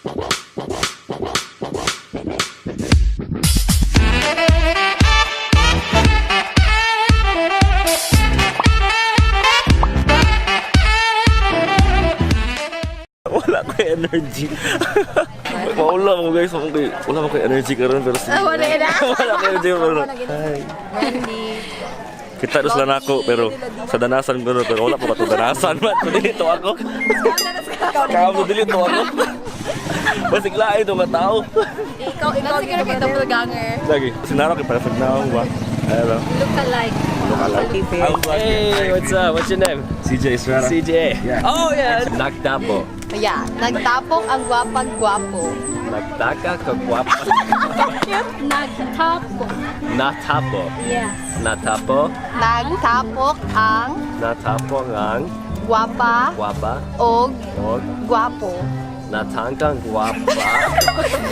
Wala ko energy. Wala mo guys, wala mo energy karon pero wala ko energy karon. Kita dos lang ako pero sa danasan ko pero wala pa to danasan man. Dito ako. Kamu dito ako. Basig lain to nga tao. Ikaw siguro kay double ganger. Lagi, sinara kay para pagnaw ba. Hello. Look alike. Hey, what's up? What's your name? CJ Estrada. CJ. Yeah. Oh yeah. Nagtapo. Yeah, nagtapok ang gwapang-gwapo. Nagtaka ka guwapa. Nagtapok. Natapo. Yes. Natapo. Nagtapok ang Natapo ang gwapa guwapa. og Og gwapo. natangkang guwapa.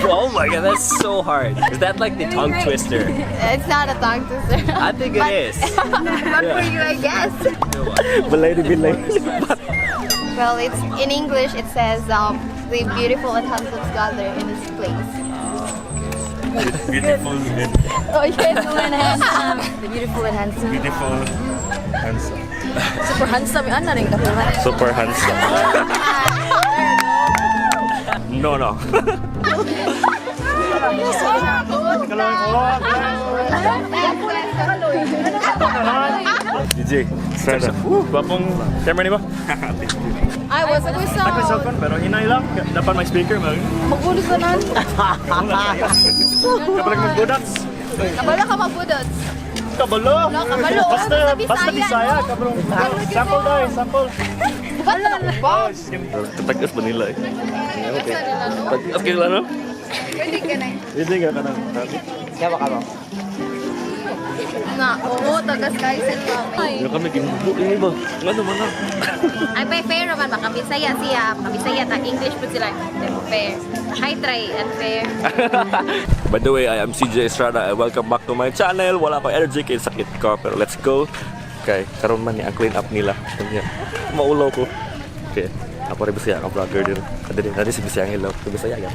Oh my god, that's so hard. Is that like the tongue twister? It's not a tongue twister. I think it is. But for you, I guess. Balay di bilay. Well, it's in English. It says the beautiful and handsome gather in this place. Beautiful and Oh, beautiful and handsome. The beautiful and handsome. beautiful handsome. Super handsome. Ano rin ka pa? Super handsome. No. DJ, Estrada. Bapong camera ni ba? Ay, wala ko sa... Ako cellphone pero hinay lang. Dapat may speaker mag. Magbulos na nan. Kapag mag-godats. Kabala ka magbudots. Kabalo. No, kabalo. Basta Bisaya. Kabrong. Sample daw, sample. Bukan na ba? Katagas ba nila eh? Okay. Katagas kayo lang, no? Pwede ka na. Hindi ka ka na. Na, oo, tagas kayo sa kami. Yung kami, ginubo ini ba? Ano ba na? Ay, may fair naman, makabisaya siya. Makabisaya, English po sila. Fair. Hi, try, unfair. By the way, I am CJ Estrada and welcome back to my channel. Wala ko energy kay sakit ko pero let's go. Okay, karon man ni ang clean up nila. Kanya. Maulaw ko. Okay, ako rin Bisaya ang vlogger din. Kadiri si Bisayang Hilaw. Si Bisaya yan.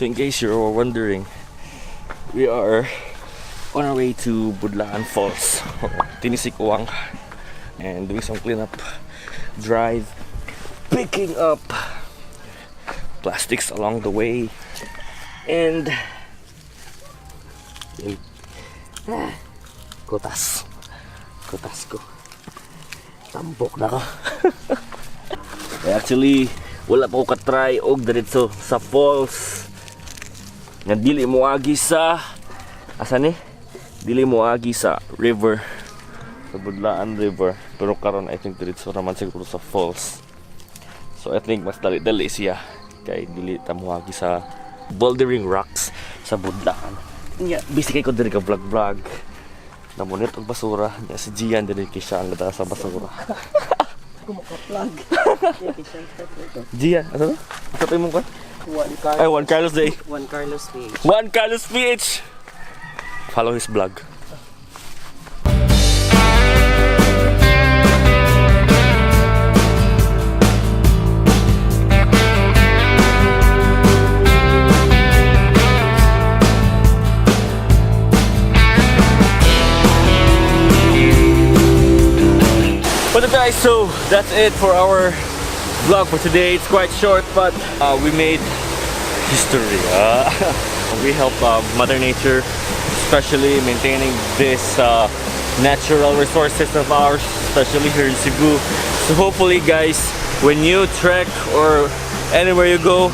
So in case you're wondering, we are on our way to Budlaan Falls, or Tinisik-uwang, and doing some cleanup drive, picking up plastics along the way, and kutas ko, tambok na ko. Actually, wala pa ko katry og diretso sa falls. Nga dili mo agi sa asa ni? Dili mo agi sa river, sa Budlaan River, pero karon I think diretso raman siguro sa falls. So I think mas dali siya kay dili ta mo agi sa bouldering rocks sa Budlaan. Nya busy kay ko diri ka vlog. Namunit og basura, nya si Gian diri kay siya ang gata sa basura. Kumaka-vlog. Gian, ano? Katay mo ka? Juan Carlos Day. Juan Carlos PH. Juan Carlos PH. Follow his vlog. But guys, so that's it for our vlog for today. It's quite short, but we made history. We help Mother Nature, especially maintaining this natural resources of ours, especially here in Cebu. So hopefully guys, when you trek or anywhere you go,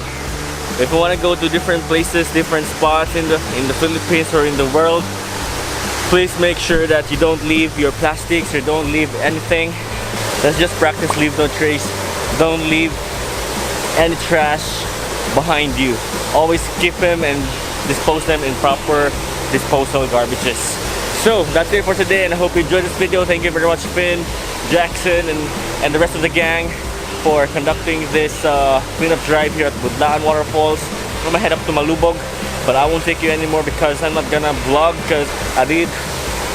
if you want to go to different places, different spots in the Philippines or in the world, please make sure that you don't leave your plastics or don't leave anything. Let's just practice leave no trace. Don't leave any trash behind you. Always keep them and dispose them in proper disposal garbages. So that's it for today, and I hope you enjoyed this video. Thank you very much, Finn, Jackson, and the rest of the gang for conducting this cleanup drive here at Budlaan Waterfalls. I'm gonna head up to Malubog But I won't take you anymore because I'm not gonna vlog because I did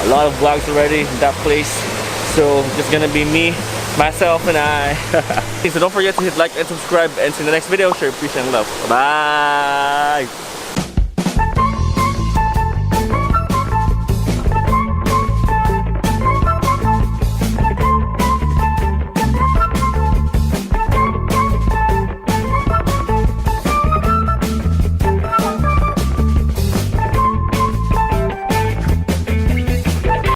a lot of vlogs already in that place. So just gonna be me, myself, and I. So don't forget to hit like and subscribe, and see you in the next video. Share, peace, and love. Bye.